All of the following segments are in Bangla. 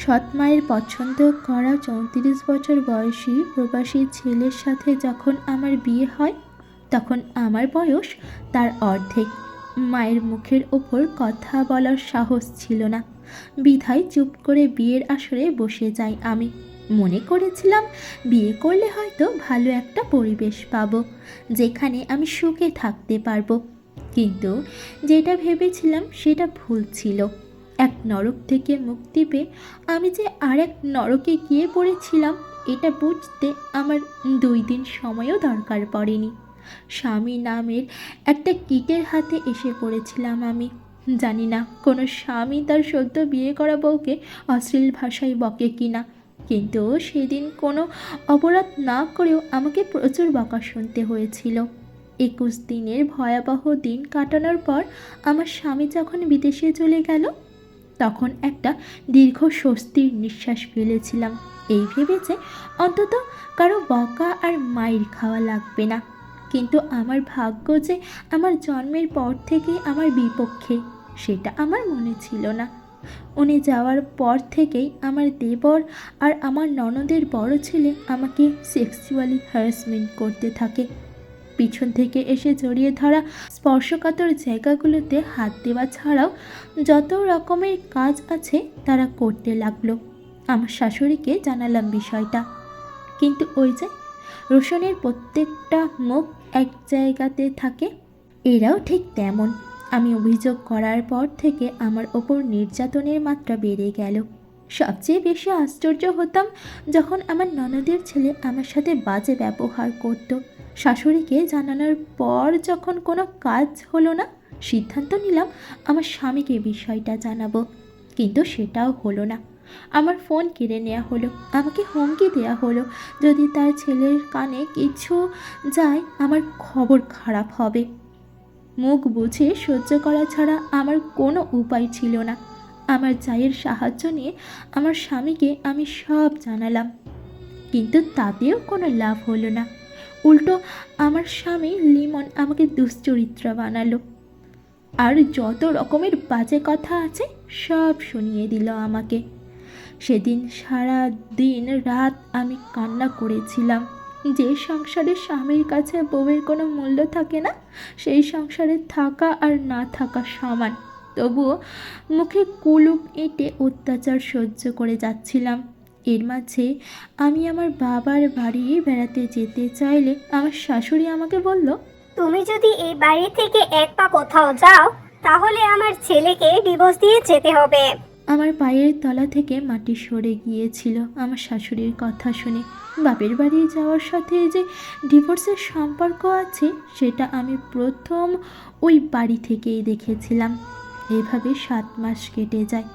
সৎ মায়ের পছন্দ করা ৩৪ বছর বয়সী প্রবাসী ছেলের সাথে যখন আমার বিয়ে হয় তখন আমার বয়স তার অর্ধেক। মায়ের মুখের ওপর কথা বলার সাহস ছিল না, বিধায় চুপ করে বিয়ের আসরে বসে যাই আমি। মনে করেছিলাম বিয়ে করলে হয়তো ভালো একটা পরিবেশ পাবো, যেখানে আমি সুখে থাকতে পারবো। কিন্তু যেটা ভেবেছিলাম সেটা ভুল ছিল। এক নরক থেকে মুক্তি পেয়ে আমি যে আরেক নরকে গিয়ে পড়েছিলাম, এটা বুঝতে আমার 2 দিন সময়ও দরকার পড়েনি। স্বামী নামের একটা কীটের হাতে এসে পড়েছিলাম আমি। জানি না কোনো স্বামী তার সদ্য বিয়ে করা বউকে অশ্লীল ভাষায় বকে কিনা, কিন্তু সেদিন কোনো অপরাধ না করেও আমাকে প্রচুর বকা শুনতে হয়েছিল। 21 দিনের ভয়াবহ দিন কাটানোর পর আমার স্বামী যখন বিদেশে চলে গেল, তখন একটা দীর্ঘ স্বস্তির নিঃশ্বাস ফেলেছিলাম, এই ভেবে যে অন্তত কারো বকা আর মাইর খাওয়া লাগবে না। কিন্তু আমার ভাগ্য যে আমার জন্মের পর থেকেই আমার বিপক্ষে, সেটা আমার মনে ছিল না। উনি যাওয়ার পর থেকেই আমার দেবর আর আমার ননদের বড় ছেলে আমাকে সেক্সুয়ালি হ্যারাসমেন্ট করতে থাকে। পিছন থেকে এসে জড়িয়ে ধরা, স্পর্শকাতর জায়গাগুলোতে হাত দেওয়া ছাড়াও যত রকমের কাজ আছে তারা করতে লাগলো। আমার শাশুড়িকে জানালাম বিষয়টা, কিন্তু ওই যে রোশনের প্রত্যেকটা মুখ এক জায়গাতে থাকে, এরাও ঠিক তেমন। আমি অভিযোগ করার পর থেকে আমার ওপর নির্যাতনের মাত্রা বেড়ে গেল। সবচেয়ে বেশি আশ্চর্য হতাম যখন আমার ননদের ছেলে আমার সাথে বাজে ব্যবহার করত। শাশুড়িকে জানানোর পর যখন কোনো কাজ হলো না, সিদ্ধান্ত নিলাম আমার স্বামীকে বিষয়টা জানাবো, কিন্তু সেটাও হলো না। আমার ফোন কেড়ে নেওয়া হলো, আমাকে হুমকি দেওয়া হলো যদি তার ছেলের কানে কিছু যায় আমার খবর খারাপ হবে। মুখ বুঝে সহ্য করা ছাড়া আমার কোনো উপায় ছিল না। আমার জায়ের সাহায্য নিয়ে আমার স্বামীকে আমি সব জানালাম, কিন্তু তাতেও কোনো লাভ হলো না। উল্টো আমার স্বামী লিমন আমাকে দুশ্চরিত্রা বানালো, আর যত রকমের বাজে কথা আছে সব শুনিয়ে দিল আমাকে। সেদিন সারা দিন রাত আমি কান্না করেছিলাম। যে সংসারে স্বামীর কাছে বউয়ের কোনো মূল্য থাকে না, সেই সংসারে থাকা আর না থাকা সমান। তবুও মুখে কুলুপ এঁটে অত্যাচার সহ্য করে যাচ্ছিলাম। এর মাঝে আমি আমার বাবার বাড়ি বেড়াতে যেতে চাইলে আমার শাশুড়ি আমাকে বলল, তুমি যদি এই বাড়ি থেকে এক পা কোথাও যাও, তাহলে আমার ছেলেকে ডিভোর্স দিয়ে যেতে হবে। আমার পায়ের তলা থেকে মাটি সরে গিয়েছিল আমার শাশুড়ির কথা শুনে। বাপের বাড়ি যাওয়ার সাথে যে ডিভোর্সের সম্পর্ক আছে সেটা আমি প্রথম ওই বাড়ি থেকেই দেখেছিলাম। এভাবে 7 মাস কেটে যায়।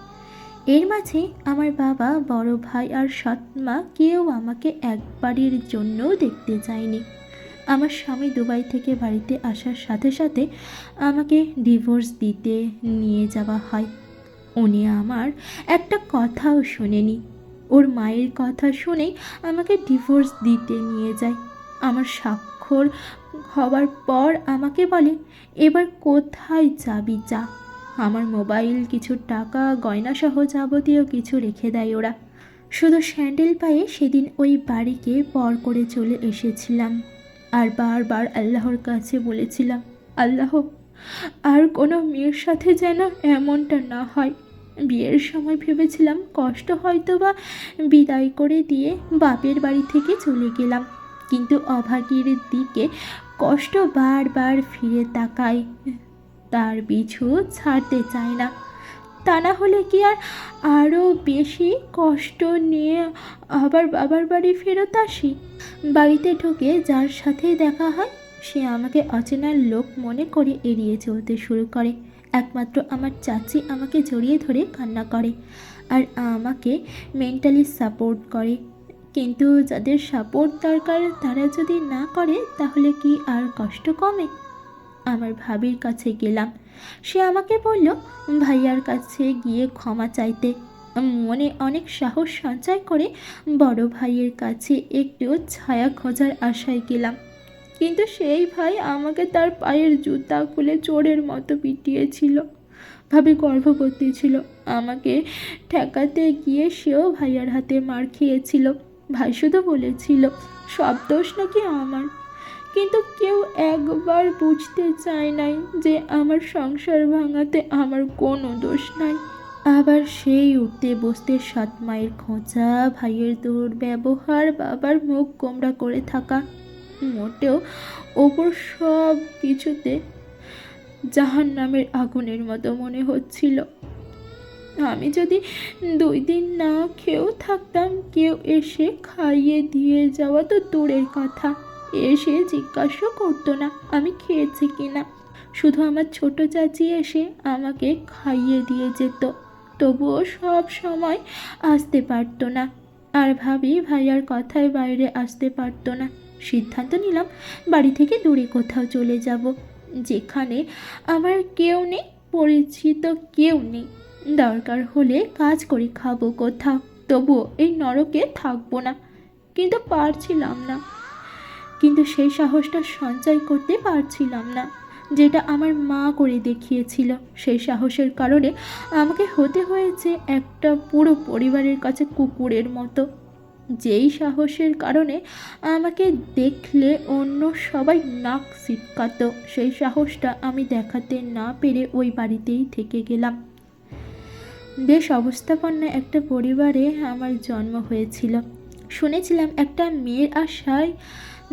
এর মাঝে আমার বাবা, বড় ভাই আর সৎ মা কেউ আমাকে একবারের জন্যও দেখতে যায়নি। আমার স্বামী দুবাই থেকে বাড়িতে আসার সাথে সাথে আমাকে ডিভোর্স দিতে নিয়ে যাওয়া হয়। উনি আমার একটা কথাও শোনেনি, ওর মায়ের কথা শুনেই আমাকে ডিভোর্স দিতে নিয়ে যায়। আমার স্বাক্ষর হওয়ার পর আমাকে বলে, এবার কোথায় যাবি যা। আমার মোবাইল, কিছু টাকা, গয়নাসহ যাবতীয় কিছু রেখে দেয় ওরা। শুধু স্যান্ডেল পায়ে সেদিন ওই বাড়িকে পর করে চলে এসেছিলাম, আর বারবার আল্লাহর কাছে বলেছিলাম, আল্লাহ, আর কোনো মেয়ের সাথে যেন এমনটা না হয়। বিয়ের সময় ভেবেছিলাম কষ্ট হয়তো বা বিদায় করে দিয়ে বাপের বাড়ি থেকে চলে গেলাম, কিন্তু অভাগীর দিকে কষ্ট বারবার ফিরে তাকায়, তার পিছু ছাড়তে চায় না। তা না হলে কি আর আরও বেশি কষ্ট নিয়ে আবার বাবার বাড়ি ফেরত আসি? বাড়িতে ঢুকে যার সাথেই দেখা হয় সে আমাকে অচেনা লোক মনে করে এড়িয়ে চলতে শুরু করে। একমাত্র আমার চাচি আমাকে জড়িয়ে ধরে কান্না করে আর আমাকে মেন্টালি সাপোর্ট করে। কিন্তু যাদের সাপোর্ট দরকার তারা যদি না করে তাহলে কি আর কষ্ট কমে? আমার ভাবির কাছে গেলাম, সে আমাকে বলল ভাইয়ার কাছে গিয়ে ক্ষমা চাইতে। মনে অনেক সাহস সঞ্চয় করে বড় ভাইয়ের কাছে একটু ছায়া খোঁজার আশায় গেলাম, কিন্তু সেই ভাই আমাকে তার পায়ের জুতা খুলে চোরের মতো পিটিয়েছিল। ভাবি গর্ভবতী ছিল। আমাকে ঠেকাতে গিয়ে সেও ভাইয়ার হাতে মার খেয়েছিল। ভাই শুধু বলেছিল সব দোষ নাকি আমার, কিন্তু কেউ একবার বুঝতে চায় নাই যে আমার সংসার ভাঙাতে আমার কোনো দোষ নাই। আবার সেই উঠতে বসতে সৎ মায়ের খোঁচা, ভাইয়ের দুর্ব্যবহার, বাবার মুখ গোমড়া করে থাকা, মোটেও ওপর সব কিছুতে জাহান্নামের আগুনের মতো মনে হচ্ছিল। আমি যদি 2 দিন না খেয়েও থাকতাম, কেউ এসে খাইয়ে দিয়ে যাওয়া তো দূরের কথা, এসে জিজ্ঞাসা করতো না আমি খেয়েছি কিনা। শুধু আমার ছোট চাচি এসে আমাকে খাইয়ে দিয়ে যেত, তবুও সব সময় আসতে পারতো না। আর ভাবি ভাইয়ার কথায় বাইরে আসতে পারতো না। সিদ্ধান্ত নিলাম বাড়ি থেকে দূরে কোথাও চলে যাব, যেখানে আমার কেউ নেই, পরিচিত কেউ নেই। দরকার হলে কাজ করে খাবো কোথাও, তবুও এই নরকে থাকবো না। কিন্তু পারছিলাম না, কিন্তু সেই সাহসটা সঞ্চয় করতে পারছিলাম না, যেটা আমার মা করে দেখিয়েছিল। সেই সাহসের কারণে আমাকে হতে হয়েছে একটা পুরো পরিবারের কাছে কুকুরের মতো। যেই সাহসের কারণে আমাকে দেখলে অন্য সবাই নাক ছিটকাতো, সেই সাহসটা আমি দেখাতে না পেরে ওই বাড়িতেই থেকে গেলাম। বেশ অবস্থাপন্ন একটা পরিবারে আমার জন্ম হয়েছিল। শুনেছিলাম একটা মেয়ের আশায়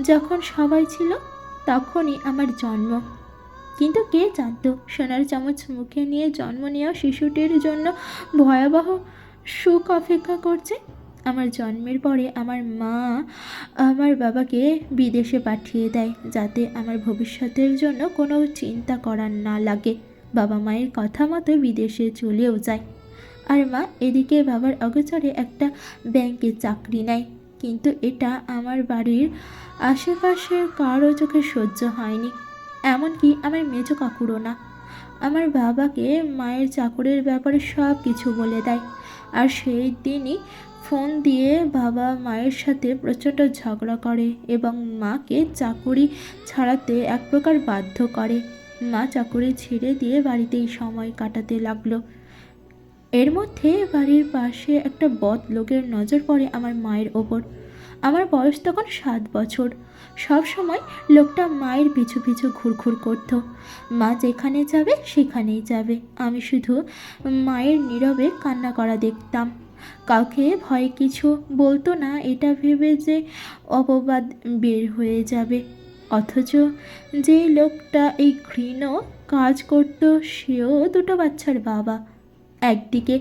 যখন সবাই ছিল তখনই আমার জন্ম। কিন্তু কে জানতো সোনার চামচ মুখে নিয়ে জন্ম নেওয়া শিশুটির জন্য ভয়াবহ সুখ অপেক্ষা করছে। আমার জন্মের পরে আমার মা আমার বাবাকে বিদেশে পাঠিয়ে দেয়, যাতে আমার ভবিষ্যতের জন্য কোনো চিন্তা করার না লাগে। বাবা মায়ের কথা মতো বিদেশে চলেও যায়। আর মা এদিকে বাবার অগোচরে একটা ব্যাংকে চাকরি নেয়। কিন্তু এটা আমার বাড়ির আশেপাশের কারো চোখে সহ্য হয়নি, এমনকি আমার মেজো কাকুরও না। আমার বাবাকে মায়ের চাকরির ব্যাপারে সব কিছু বলে দেয়। আর সেই দিনই ফোন দিয়ে বাবা মায়ের সাথে প্রচণ্ড ঝগড়া করে এবং মাকে চাকরি ছাড়াতে এক প্রকার বাধ্য করে। মা চাকরি ছেড়ে দিয়ে বাড়িতেই সময় কাটাতে লাগলো। এর মধ্যে বাড়ির পাশে একটা বদ লোকের নজর পড়ে আমার মায়ের ওপর। আমার বয়স তখন 7 বছর। সব সময় লোকটা মায়ের পিছু পিছু ঘুরঘুর করতো। মা যেখানে যাবে সেখানেই যাবে। আমি শুধু মায়ের নীরবে কান্না করা দেখতাম। কাউকে ভয়ে কিছু বলতো না, এটা ভেবে যে অপবাদ বের হয়ে যাবে। অথচ যে লোকটা এই ঘৃণ্য কাজ করতো সেও 2টো বাচ্চার বাবা। একদিকে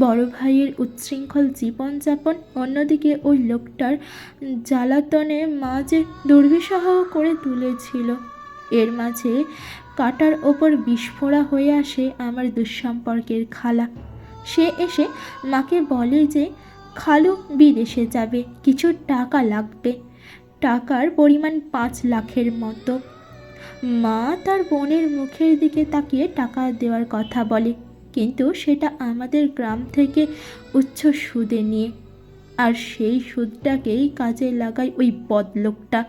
বড় ভাইয়ের উচ্ছৃঙ্খল জীবনযাপন, অন্যদিকে ওই লোকটার জ্বালাতনে মা যে দুর্বিষহ করে তুলেছিল। এর মাঝে কাটার ওপর বিস্ফোরা হয়ে আসে আমার দুঃসম্পর্কের খালা। সে এসে মাকে বলে যে খালু বিদেশে যাবে, কিছু টাকা লাগবে। টাকার পরিমাণ 5 লাখের মতো। মা তার বোনের মুখের দিকে তাকিয়ে টাকা দেওয়ার কথা বলে, কিন্তু সেটা আমাদের গ্রাম থেকে উচ্চ সুদে নিয়ে। আর সেই সুদটাকেই কাজে লাগায় ওই বদলোকটা।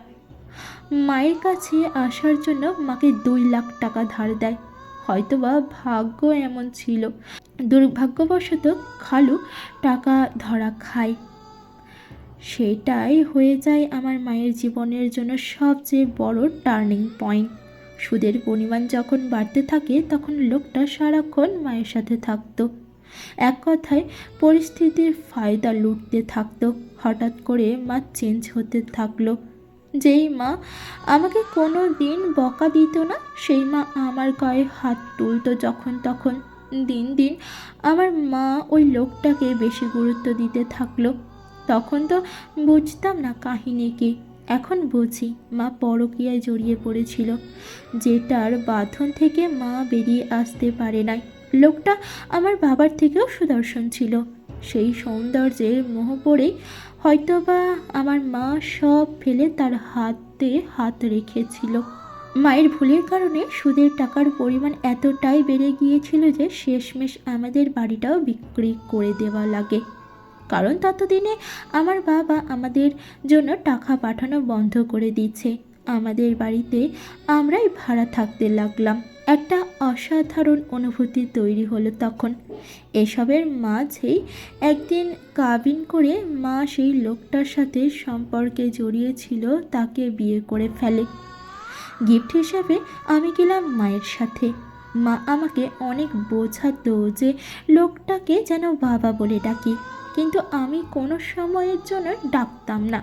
মায়ের কাছে আসার জন্য মাকে 2 লাখ টাকা ধার দেয়। হয়তোবা ভাগ্য এমন ছিল, দুর্ভাগ্যবশত খালু টাকা ধরা খায়। সেটাই হয়ে যায় আমার মায়ের জীবনের জন্য সবচেয়ে বড় টার্নিং পয়েন্ট। সুদের পরিমাণ যখন বাড়তে থাকে তখন লোকটা সারাক্ষণ মায়ের সাথে থাকতো। এক কথায় পরিস্থিতির ফায়দা লুটতে থাকতো। হঠাৎ করে মা চেঞ্জ হতে থাকলো। যেই মা আমাকে কোনো দিন বকা দিত না, সেই মা আমার গায়ে হাত তুলতো যখন তখন। দিন দিন আমার মা ওই লোকটাকে বেশি গুরুত্ব দিতে থাকলো। তখন তো বুঝতাম না কাহিনী কি, এখন বুঝি মা পরকীয়ায় জড়িয়ে পড়েছিল, যেটার বাঁধন থেকে মা বেরিয়ে আসতে পারে নাই। লোকটা আমার বাবার থেকেও সুদর্শন ছিল। সেই সৌন্দর্যের মোহ পড়েই হয়তোবা আমার মা সব ফেলে তার হাতে হাত রেখেছিল। মায়ের ভুলের কারণে সুদের টাকার পরিমাণ এতটাই বেড়ে গিয়েছিল যে শেষমেশ আমাদের বাড়িটাও বিক্রি করে দেওয়া লাগে। কারণ ততদিনে আমার বাবা আমাদের জন্য টাকা পাঠানো বন্ধ করে দিচ্ছে। আমাদের বাড়িতে আমরাই ভাড়া থাকতে লাগলাম। একটা অসাধারণ অনুভূতি তৈরি হলো তখন। এসবের মাঝেই একদিন কাবিন করে মা সেই লোকটার সাথে সম্পর্কে জড়িয়েছিল তাকে বিয়ে করে ফেলে। গিফট হিসাবে আমি গেলাম মায়ের সাথে। মা আমাকে অনেক বোঝাতো যে লোকটাকে যেন বাবা বলে ডাকি, কিন্তু আমি কোনো সময়ের জন্য ডাকতাম না।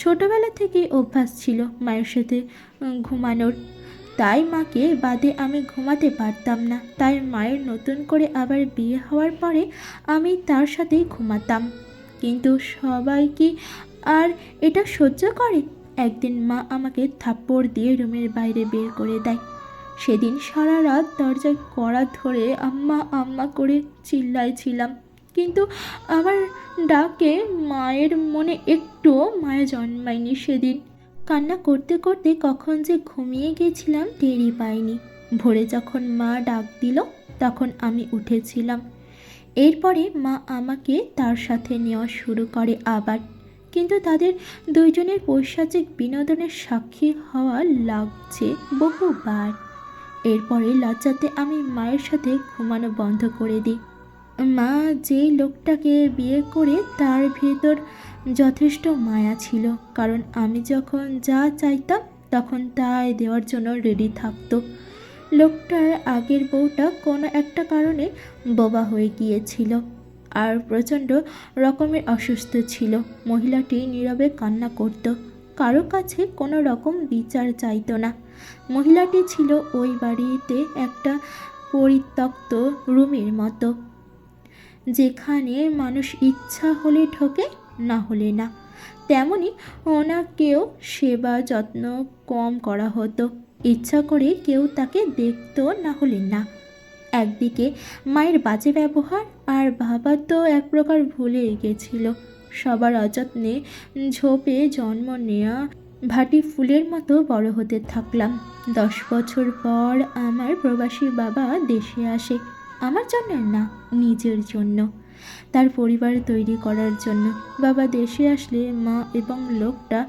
ছোটবেলা থেকেই অভ্যাস ছিল মায়ের সাথে ঘুমানোর, তাই মাকে বাদে আমি ঘুমাতে পারতাম না। তাই মায়ের নতুন করে আবার বিয়ে হওয়ার পরে আমি তার সাথেই ঘুমাতাম। কিন্তু সবাই কি আর এটা সহ্য করে? একদিন মা আমাকে থাপ্পড় দিয়ে রুমের বাইরে বের করে দেয়। সেদিন সারা রাত দরজায় কড়া ধরে আম্মা আম্মা করে চিল্লাইছিলাম, কিন্তু আমার ডাকে মায়ের মনে একটুও মায়া জন্মায়নি। সেদিন কান্না করতে করতে কখন যে ঘুমিয়ে গেছিলাম টেরই পাইনি। ভোরে যখন মা ডাক দিল তখন আমি উঠেছিলাম। এরপরে মা আমাকে তার সাথে নেওয়া শুরু করে আবার, কিন্তু তাদের দুইজনের পৈশাচিক বিনোদনের সাক্ষী হওয়া লাগছে বহুবার। এরপরে লজ্জাতে আমি মায়ের সাথে ঘুমানো বন্ধ করে দিই। মা যেই লোকটাকে বিয়ে করে তার ভেতর যথেষ্ট মায়া ছিল, কারণ আমি যখন যা চাইতাম তখন তাই দেওয়ার জন্য রেডি থাকতো। লোকটার আগের বউটা কোনো একটা কারণে বোবা হয়ে গিয়েছিল আর প্রচণ্ড রকমের অসুস্থ ছিল। মহিলাটি নীরবে কান্না করত, কারো কাছে কোনো রকম বিচার চাইতো না। মহিলাটি ছিল ওই বাড়িতে একটা পরিত্যক্ত রুমের মতো, যেখানে মানুষ ইচ্ছা হলে ঢোকে, না হলে না। তেমনি ওনাকেও সেবা যত্ন কম করা হতো, ইচ্ছা করে কেউ তাকে দেখতো, না হলে না। একদিকে মায়ের বাজে ব্যবহার, আর বাবা তো এক প্রকার ভুলে গেছিল। সবার অযত্নে ঝোপে জন্ম নেয়া ভাটি ফুলের মতো বড় হতে থাকলাম। 10 বছর পর আমার প্রবাসী বাবা দেশে আসে, আমার জন্য না, নিজের জন্য, তার পরিবার তৈরি করার জন্য। বাবা দেশে আসলে মা এবং লোকটা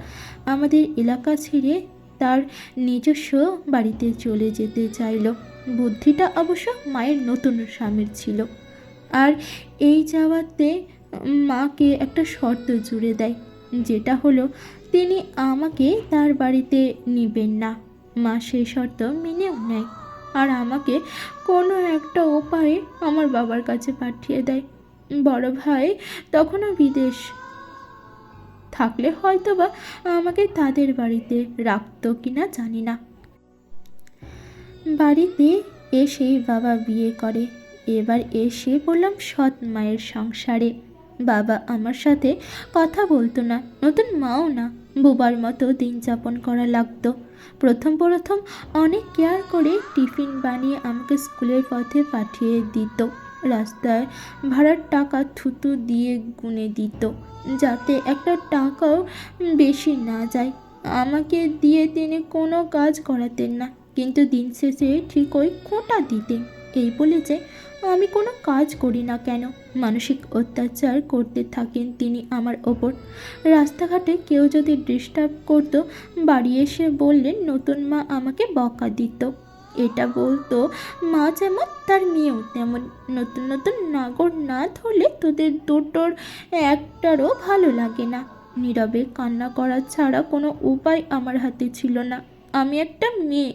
আমাদের এলাকা ছেড়ে তার নিজস্ব বাড়িতে চলে যেতে চাইল। বুদ্ধিটা অবশ্য মায়ের নতুন স্বামীর ছিল, আর এই যাওয়াতে মাকে একটা শর্ত জুড়ে দেয়, যেটা হলো তিনি আমাকে তার বাড়িতে নেবেন না। মা সেই শর্ত মেনেও নেয়, আর আমাকে কোনো একটা উপায়ে আমার বাবার কাছে পাঠিয়ে দেয়। বড় ভাই তখনও বিদেশ, থাকলে হয়তো বা আমাকে তাদের বাড়িতে রাখতো কিনা জানি না। বাড়িতে এসেই বাবা বিয়ে করে। এবার এসে বললাম সৎ মায়ের সংসারে। বাবা আমার সাথে কথা বলতো না, নতুন মাও না, বোবার মতো দিন যাপন করা লাগতো। প্রথম প্রথম অনেক কেয়ার করে টিফিন বানিয়ে আমাকে স্কুলের পথে পাঠিয়ে দিত। রাস্তায় ভাড়ার টাকা থুতু দিয়ে গুনে দিত, যাতে একটা টাকাও বেশি না যায়। আমাকে দিয়ে তিনি কোনো কাজ করাতেন না, কিন্তু দিন শেষে ঠিক ওই খোঁটা দিতেন, এই বলে যে আমি কোনো কাজ করি না কেন। মানসিক অত্যাচার করতে থাকেন তিনি আমার ওপর। রাস্তাঘাটে কেউ যদি ডিস্টার্ব করতো, বাড়ি এসে বললেন নতুন মা আমাকে বকা দিত। এটা বলতো মা যেমন তার মেয়েও তেমন, নতুন নতুন নাগর না ধরলে তোদের দুটোর একটারও ভালো লাগে না। নীরবে কান্না করা ছাড়া কোনো উপায় আমার হাতে ছিল না। আমি একটা মেয়ে,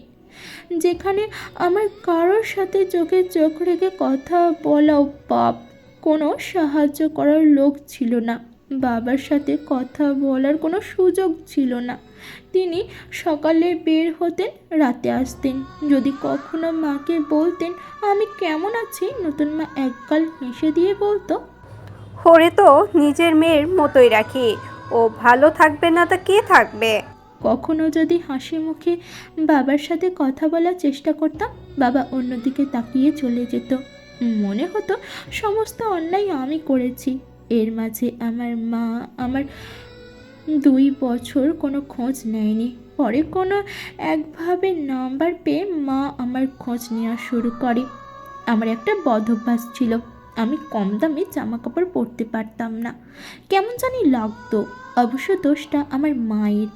যেখানে আমার কারোর সাথে চোখে চোখ রেখে কথা বলাও পাপ। কোনো সাহায্য করার লোক ছিল না, বাবার সাথে কথা বলার কোনো সুযোগ ছিল না। তিনি সকালে বের হতেন, রাতে আসতেন। যদি কখনো মাকে বলতেন আমি কেমন আছি, নতুন মা একগাল হেসে দিয়ে বলতো, ওরে তো নিজের মেয়ের মতোই রাখি, ও ভালো থাকবে না তা কে থাকবে। কখনো যদি হাসি মুখে বাবার সাথে কথা বলার চেষ্টা করতাম, বাবা অন্যদিকে তাকিয়ে চলে যেত। মনে হতো সমস্ত অন্যায় আমি করেছি। এর মাঝে আমার মা আমার 2 বছর কোনো খোঁজ নেয়নি। পরে কোনো একভাবে নাম্বার পেয়ে মা আমার খোঁজ নেওয়া শুরু করে। আমার একটা বদ অভ্যাস ছিল, আমি কম দামি জামা কাপড় পরতে পারতাম না, কেমন জানি লাগতো। অবশ্য দোষটা আমার মায়ের,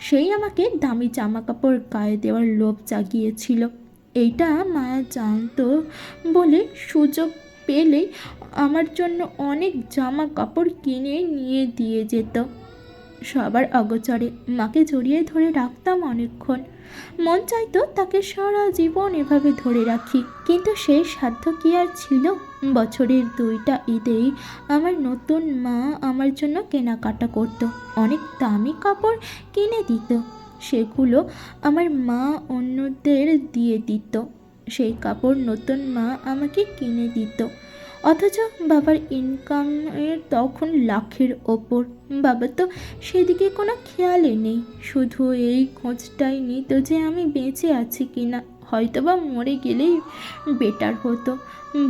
সেই আমাকে দামি জামা কাপড় গায়ে দেওয়ার লোভ জাগিয়েছিল। এইটা মায়া জানতো বলে সুযোগ পেলেই আমার জন্য অনেক জামা কাপড় কিনে নিয়ে দিয়ে যেত। সবার অগোচরে মাকে জড়িয়ে ধরে রাখতাম অনেকক্ষণ। মন চাইতো তাকে সারা জীবন এভাবে ধরে রাখি, কিন্তু সেই সাধ্য কি আর ছিল? বছরের 2টা ঈদেই আমার নতুন মা আমার জন্য কেনাকাটা করত, অনেক দামি কাপড় কিনে দিত। সেগুলো আমার মা অন্যদের দিয়ে দিত। সেই কাপড় নতুন মা আমাকে কিনে দিত, অথচ বাবার ইনকামের তখন লাখের ওপর। বাবা তো সেদিকে কোনো খেয়ালই নেই, শুধু এই খোঁজটাই নিত যে আমি বেঁচে আছি কিনা, হয়তো বা মরে গেলেই বেটার হতো।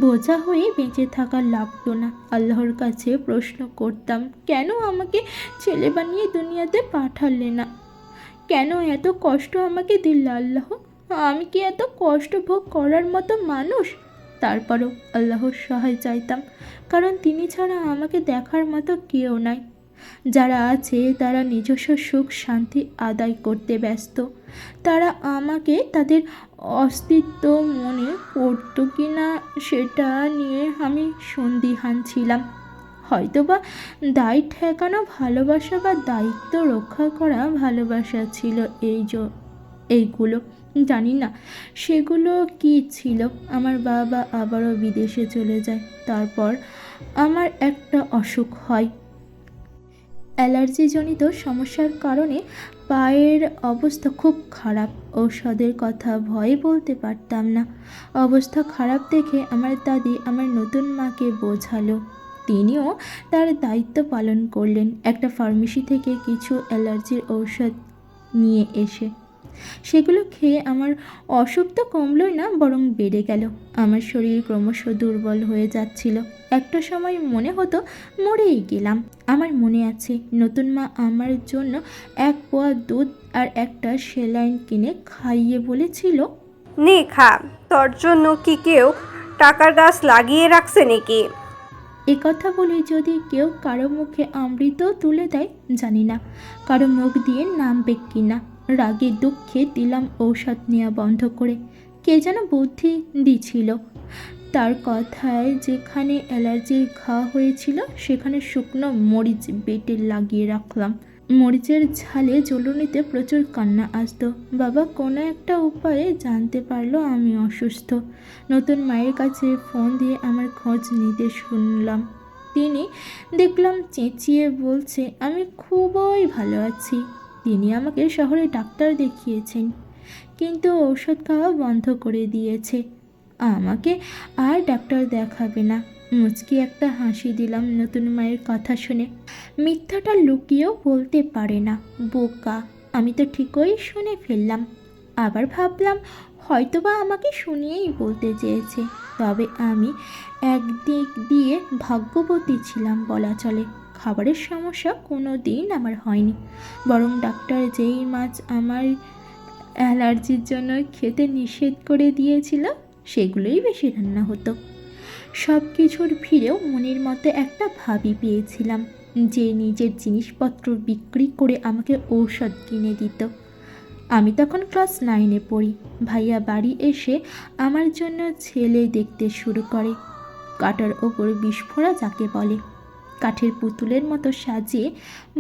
বোঝা হয়ে বেঁচে থাকা লাগতো না। আল্লাহর কাছে প্রশ্ন করতাম, কেন আমাকে ছেলে বানিয়ে দুনিয়াতে পাঠালে না? কেন এত কষ্ট আমাকে দিল আল্লাহ? আমি কি এত কষ্ট ভোগ করার মতো মানুষ? তারপরও আল্লাহর সহায় চাইতাম, কারণ তিনি ছাড়া আমাকে দেখার মতো কেউ নাই। যারা আছে তারা নিজস্ব সুখ শান্তি আদায় করতে ব্যস্ত। তারা আমাকে তাদের অস্তিত্ব মনে করতো কি না সেটা নিয়ে আমি সন্দিহান ছিলাম। হয়তোবা দায় ঠেকানো ভালোবাসা বা দায়িত্ব রক্ষা করা ভালোবাসা ছিল এইগুলো। জানি না সেগুলো কি ছিল। আমার বাবা আবারও বিদেশে চলে যায়। তারপর আমার একটা অসুখ হয়, অ্যালার্জিজনিত সমস্যার কারণে পায়ের অবস্থা খুব খারাপ। ঔষধের কথা ভয়ে বলতে পারতাম না। অবস্থা খারাপ দেখে আমার দাদি আমার নতুন মাকে বোঝালো। তিনিও তার দায়িত্ব পালন করলেন, একটা ফার্মেসি থেকে কিছু অ্যালার্জির ঔষধ নিয়ে এসে। সেগুলো খেয়ে আমার অসুখ তো কমলই না, বরং বেড়ে গেল। আমার শরীর ক্রমশ দুর্বল হয়ে যাচ্ছিল। একটা সময় মনে হতো মরেই গেলাম। আমার মনে আছে নতুন মা আমার জন্য 1 পোয়া দুধ আর একটা সেলাইন কিনে খাইয়ে বলেছিল, নে খা, তোর জন্য কি কেউ টাকার গাছ লাগিয়ে রাখছে নাকি? এ কথা বলে যদি কেউ কারো মুখে অমৃত তুলে দেয়, জানি না কারো মুখ দিয়ে নামবে কিনা। রাগে দুঃখে দিলাম ঔষধ নেওয়া বন্ধ করে। কে যেন বুদ্ধি দিছিল। তার কথায় যেখানে অ্যালার্জির ঘা হয়েছিল সেখানে শুকনো মরিচ বেটে লাগিয়ে রাখলাম। মরিচের ঝালে জ্বলুনিতে প্রচুর কান্না আসতো। বাবা কোনো একটা উপায়ে জানতে পারলো আমি অসুস্থ। নতুন মায়ের কাছে ফোন দিয়ে আমার খোঁজ নিতে শুনলাম। তিনি দেখলাম চেঁচিয়ে বলছে আমি খুবই ভালো আছি। তিনি আমাকে শহরে ডাক্তার দেখিয়েছেন, কিন্তু ঔষধ খাওয়া বন্ধ করে দিয়েছে। আমাকে আর ডাক্তার দেখাবে না। মুচকি একটা হাসি দিলাম নতুন মায়ের কথা শুনে। মিথ্যাটা লুকিয়েও বলতে পারে না, বোকা। আমি তো ঠিকই শুনে ফেললাম। আবার ভাবলাম হয়তোবা আমাকে শুনিয়েই বলতে চেয়েছে। তবে আমি একদিক দিয়ে ভাগ্যবতী ছিলাম বলা চলে। খাবারের সমস্যা কোনো দিন আমার হয়নি, বরং ডাক্তার যেই মাছ আমার অ্যালার্জির জন্য খেতে নিষেধ করে দিয়েছিল সেগুলোই বেশি রান্না হতো। সব কিছুর ভিড়েও মনের মতো একটা ভাবি পেয়েছিলাম, যে নিজের জিনিসপত্র বিক্রি করে আমাকে ঔষধ কিনে দিত। আমি তখন ক্লাস 9-এ পড়ি। ভাইয়া বাড়ি এসে আমার জন্য ছেলে দেখতে শুরু করে। কাটার ওপর বিস্ফোরা যাকে বলে। কাঠের পুতুলের মতো সাজিয়ে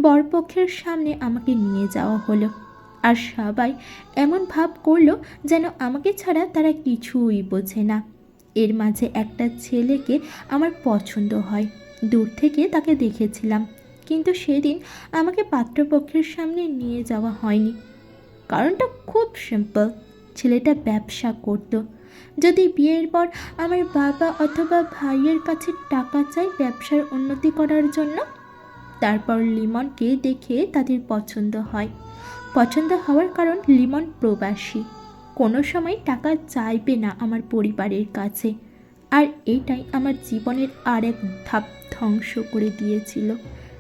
বরপক্ষের সামনে আমাকে নিয়ে যাওয়া হলো। আর সবাই এমন ভাব করলো যেন আমাকে ছাড়া তারা কিছুই বোঝে না। এর মাঝে একটা ছেলেকে আমার পছন্দ হয়। দূর থেকে তাকে দেখেছিলাম, কিন্তু সেদিন আমাকে পাত্রপক্ষের সামনে নিয়ে যাওয়া হয়নি। কারণটা খুব সিম্পল, ছেলেটা ব্যবসা করত। যদি বিয়ের পর আমার বাবা অথবা ভাইয়ের কাছে টাকা চাই ব্যবসার উন্নতি করার জন্য, তারপর লিমনকে দেখে তাদের পছন্দ হয়। পছন্দ হওয়ার কারণ লিমন প্রবাসী, কোনো সময় টাকা চাইবে না আমার পরিবারের কাছে। আর এটাই আমার জীবনের আরেক ধাপ ধ্বংস করে দিয়েছিল।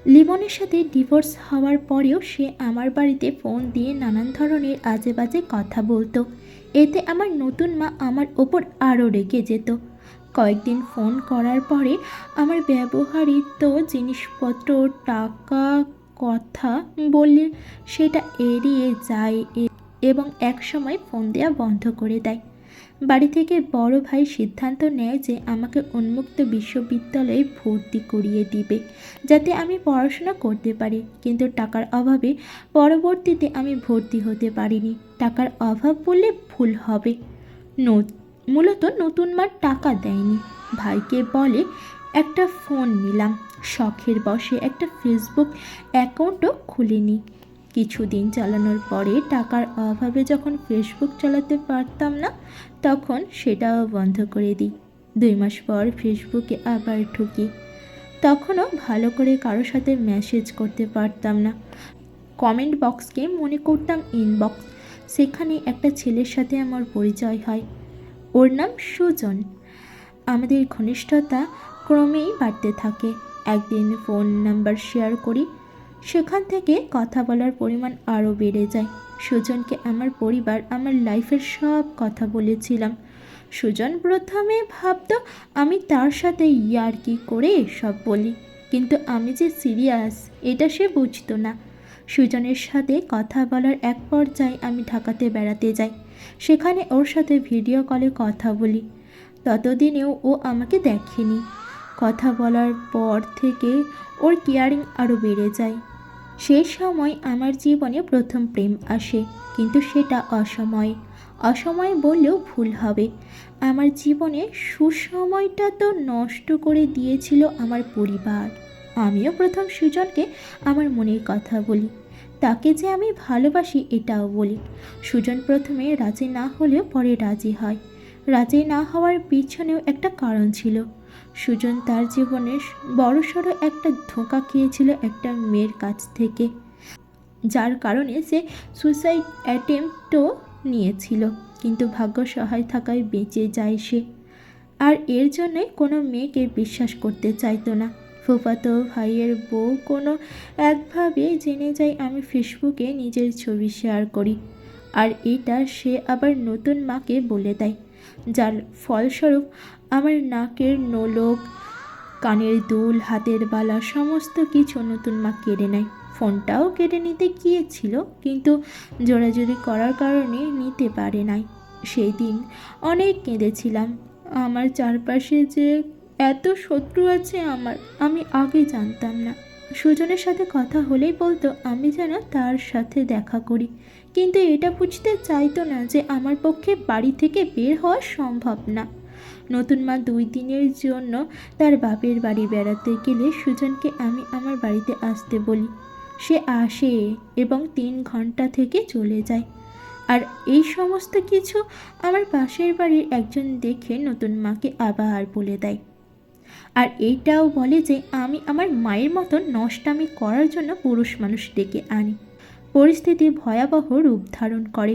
লিমনের সাথে ডিভোর্স হওয়ার পরেও সে আমার বাড়িতে ফোন দিয়ে নানান ধরনের আজে বাজে কথা বলতো। এতে আমার নতুন মা আমার ওপর আরও রেগে যেত। কয়েকদিন ফোন করার পরে আমার ব্যবহৃত জিনিসপত্র, টাকা কথা বললে সেটা এড়িয়ে যায় এবং এক সময় ফোন দেওয়া বন্ধ করে দেয়। বাড়ি থেকে বড় ভাই সিদ্ধান্ত নেয় যে আমাকে উন্মুক্ত বিশ্ববিদ্যালয়ে ভর্তি করিয়ে দিবে, যাতে আমি পড়াশোনা করতে পারি। কিন্তু টাকার অভাবে পরবর্তীতে আমি ভর্তি হতে পারিনি। টাকার অভাব বললে ভুল হবে, মূলত নতুন মা টাকা দেয়নি। ভাইকে বলে একটা ফোন নিলাম, শখের বশে একটা ফেসবুক অ্যাকাউন্টও খুলিনি। কিছুদিন চালানোর পরে টাকার অভাবে যখন ফেসবুক চালাতে পারতাম না, তখন সেটাও বন্ধ করে দিই। 2 মাস পর ফেসবুকে আবার ঢুকি। তখনও ভালো করে কারোর সাথে মেসেজ করতে পারতাম না। কমেন্ট বক্সকে মনে করতাম ইনবক্স। সেখানে একটা ছেলের সাথে আমার পরিচয় হয়। ওর নাম সুজন। আমাদের ঘনিষ্ঠতা ক্রমেই বাড়তে থাকে। একদিন ফোন নাম্বার শেয়ার করি, সেখান থেকে কথা বলার পরিমাণ আরও বেড়ে যায়। সুজনকে আমার পরিবার, আমার লাইফের সব কথা বলেছিলাম। সুজন প্রথমে ভাবতো আমি তার সাথে ইয়ার্কি করে সব বলি, কিন্তু আমি যে সিরিয়াস এটা সে বুঝতো না। সুজনের সাথে কথা বলার এক পর্যায়ে আমি ঢাকাতে বেড়াতে যাই। সেখানে ওর সাথে ভিডিও কলে কথা বলি। ততদিনেও ও আমাকে দেখেনি। কথা বলার পর থেকে ওর কেয়ারিং আরও বেড়ে যায়। সেই সময় আমার জীবনে প্রথম প্রেম আসে, কিন্তু সেটা অসময়ে বললেও ভুল হবে। আমার জীবনে সুসময়টা তো নষ্ট করে দিয়েছিল আমার পরিবার। আমিও প্রথম সুজনকে আমার মনের কথা বলি, তাকে যে আমি ভালোবাসি এটাও বলি। সুজন প্রথমে রাজি না হলেও পরে রাজি হয়। রাজি না হওয়ার পিছনেও একটা কারণ ছিল। সুজন তার জীবনে বড়সড় একটা ধোঁকা খেয়েছিল একটা মেয়ের কাছ থেকে, যার কারণে সে সুসাইড অ্যাটেম্পটও নিয়েছিল, কিন্তু ভাগ্য সহায় থাকায় বেঁচে যায় সে। আর এর জন্যই কোনো মেয়েকে বিশ্বাস করতে চাইতো না। ফুফাতো ভাইয়ের বউ কোনো একভাবে জেনে যায় আমি ফেসবুকে নিজের ছবি শেয়ার করি, আর এটা সে আবার নতুন মাকে বলে দেয়, যার ফলস্বরূপ আমার নাকের নোলক, কানের দুল, হাতের বালা সমস্ত কিছু নতুন মা কেড়ে নেয়। ফোনটাও কেড়ে নিতে গিয়েছিল, কিন্তু জোরাজুরি করার কারণে নিতে পারে নাই। সেই দিন অনেক কেঁদেছিলাম। আমার চারপাশে যে এত শত্রু আছে আমি আগে জানতাম না। সুজনের সাথে কথা হলেই বলতো আমি যেন তার সাথে দেখা করি, কিন্তু এটা বুঝতে চাইতো না যে আমার পক্ষে বাড়ি থেকে বের হওয়া সম্ভব না। নতুন মা 2 দিনের জন্য তার বাপের বাড়ি বেড়াতে গেলে সুজনকে আমি আমার বাড়িতে আসতে বলি। সে আসে এবং 3 ঘন্টা থেকে চলে যায়। আর এই সমস্ত কিছু আমার পাশের বাড়ির একজন দেখে নতুন মাকে আবার বলে দেয়, আর এইটাও বলে যে আমি আমার মায়ের মতো নষ্টামি করার জন্য পুরুষ মানুষ ডেকে আনি। পরিস্থিতি ভয়াবহ রূপ ধারণ করে।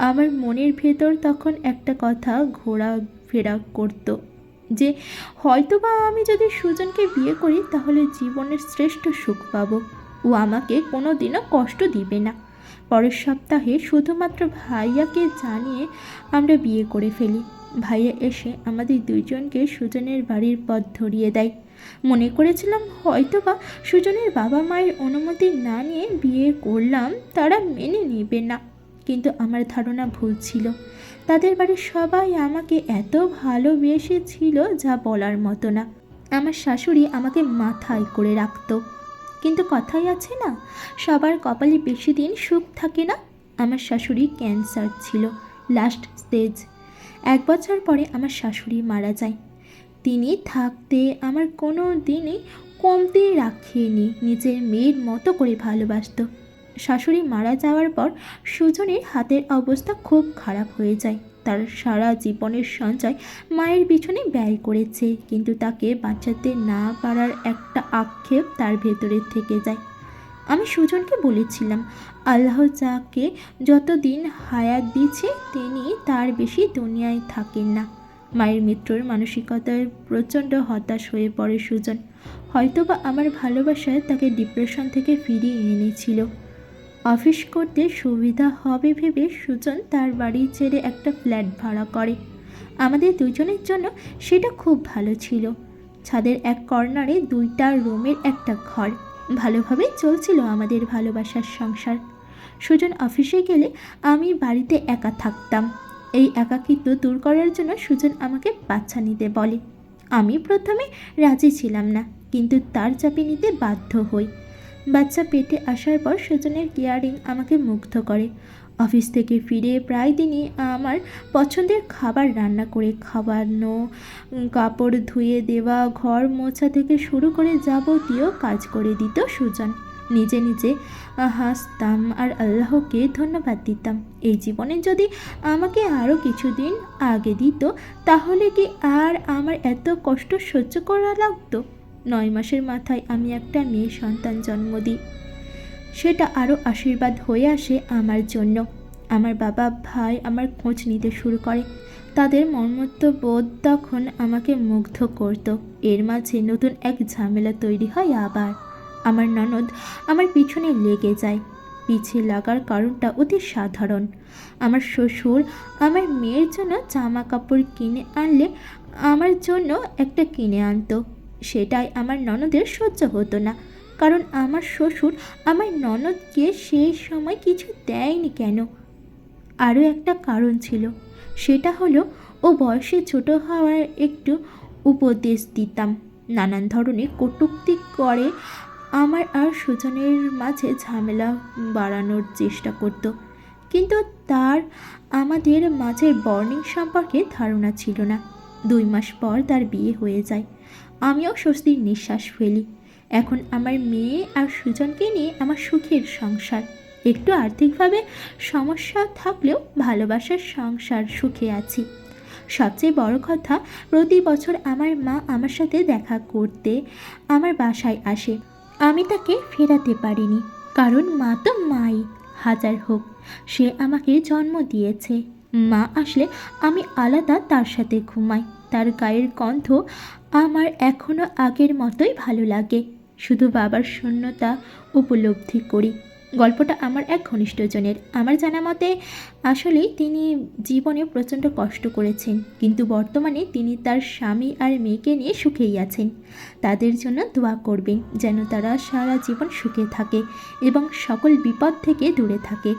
আমার মনের ভেতর তখন একটা কথা ঘোরাফেরা করতো যে হয়তোবা আমি যদি সুজনকে বিয়ে করি তাহলে জীবনের শ্রেষ্ঠ সুখ পাবো। ও আমাকে কোনো দিনও কষ্ট দিবে না। পরের সপ্তাহে শুধুমাত্র ভাইয়াকে জানিয়ে আমরা বিয়ে করে ফেলি। ভাইয়া এসে আমাদের 2 জনকে সুজনের বাড়ির পথ ধরিয়ে দেয়। মনে করেছিলাম হয়তোবা সুজনের বাবা মায়ের অনুমতি না নিয়ে বিয়ে করলাম তারা মেনে নেবে না, কিন্তু আমার ধারণা ভুল ছিল। তাদের বাড়ির সবাই আমাকে এত ভালোবেসেছিল যা বলার মতো না। আমার শাশুড়ি আমাকে মাথায় করে রাখতো, কিন্তু কথাই আছে না, সবার কপালে বেশি দিন সুখ থাকে না। আমার শাশুড়ি ক্যান্সার ছিল, লাস্ট স্টেজ। 1 বছর পরে আমার শাশুড়ি মারা যায়। তিনি থাকতে আমার কোনো দিনই কমতি রাখেনি, নিজের মেয়ের মতো করে ভালোবাসত। শাশুড়ি মারা যাওয়ার পর সুজনের হাতের অবস্থা খুব খারাপ হয়ে যায়। তার সারা জীবনের সঞ্চয় মায়ের পিছনে ব্যয় করেছে, কিন্তু তাকে বাঁচাতে না পারার একটা আক্ষেপ তার ভেতরে থেকে যায়। আমি সুজনকে বলেছিলাম আল্লাহ যাকে যতদিন হায়াত দিচ্ছে তিনি তার বেশি দুনিয়ায় থাকেন না। মায়ের মৃত্যুর মানসিকতায় প্রচণ্ড হতাশ হয়ে পড়ে সুজন। হয়তোবা আমার ভালোবাসায় তাকে ডিপ্রেশন থেকে ফিরিয়ে এনেছিল। অফিস করতে সুবিধা হবে ভেবে সুজন তার বাড়ি ছেড়ে একটা ফ্ল্যাট ভাড়া করে। আমাদের 2 জনের জন্য সেটা খুব ভালো ছিল। ছাদের এক কর্নারে 2টা রুমের একটা ঘর। ভালোভাবে চলছিল আমাদের ভালোবাসার সংসার। সুজন অফিসে গেলে আমি বাড়িতে একা থাকতাম। এই একাকিত্ব দূর করার জন্য সুজন আমাকে বাচ্চা নিতে বলে। আমি প্রথমে রাজি ছিলাম না, কিন্তু তার চাপে নিতে বাধ্য হই। বাচ্চা পেটে আসার পর সুজনের কেয়ারিং আমাকে মুগ্ধ করে। অফিস থেকে ফিরে প্রায় দিনই আমার পছন্দের খাবার রান্না করে খাওয়ানো, কাপড় ধুয়ে দেওয়া, ঘর মোছা থেকে শুরু করে যাবতীয় কাজ করে দিত সুজন। নিজে নিজে হাসতাম আর আল্লাহকে ধন্যবাদ দিতাম। এই জীবনে যদি আমাকে আরও কিছুদিন আগে দিত, তাহলে কি আর আমার এত কষ্ট সহ্য করা লাগতো? 9 মাসের মাথায় আমি একটা মেয়ে সন্তান জন্ম দিই। সেটা আরও আশীর্বাদ হয়ে আসে আমার জন্য। আমার বাবা ভাই আমার খোঁজ নিতে শুরু করে। তাদের মর্মত্ববোধ তখন আমাকে মুগ্ধ করত। এর মাঝে নতুন এক ঝামেলা তৈরি হয় আবার। আমার ননদ আমার পিছনে লেগে যায়। পিছে লাগার কারণটা অতি সাধারণ। আমার শ্বশুর আমার মেয়ের জন্য জামা কাপড় কিনে আনলে আমার জন্য একটা কিনে আনতো। সেটাই আমার ননদের সহ্য হতো না, কারণ আমার শ্বশুর আমার ননদকে সেই সময় কিছু দেয়নি কেন। আরও একটা কারণ ছিল, সেটা হলো ও বয়সে ছোট হওয়ার একটু উপদেশ দিতাম। নানান ধরনের কটূক্তি করে আমার আর সুজনের মাঝে ঝামেলা বাড়ানোর চেষ্টা করত। কিন্তু তার আমাদের মাঝের বর্নিং সম্পর্কে ধারণা ছিল না। 2 মাস পর তার বিয়ে হয়ে যায়। আমিও স্বস্তির নিঃশ্বাস ফেলি। এখন আমার মেয়ে আর সুজনকে নিয়ে আমার সুখের সংসার। একটু আর্থিকভাবে সমস্যা থাকলেও ভালোবাসার সংসার, সুখে আছি। সবচেয়ে বড় কথা, প্রতি বছর আমার মা আমার সাথে দেখা করতে আমার বাসায় আসে। আমি তাকে ফেরাতে পারিনি, কারণ মা তো মাই, হাজার হোক সে আমাকে জন্ম দিয়েছে। মা আসলে আমি আলাদা তার সাথে ঘুমাই। তার গায়ের গন্ধ আমার এখনও আগের মতোই ভালো লাগে। শুধু বাবার শূন্যতা উপলব্ধি করি। গল্পটা আমার এক ঘনিষ্ঠজনের। আমার জানা মতে আসলেই তিনি জীবনে প্রচণ্ড কষ্ট করেছেন, কিন্তু বর্তমানে তিনি তার স্বামী আর মেয়েকে নিয়ে সুখেই আছেন। তাদের জন্য দোয়া করবেন যেন তারা সারা জীবন সুখে থাকে এবং সকল বিপদ থেকে দূরে থাকে।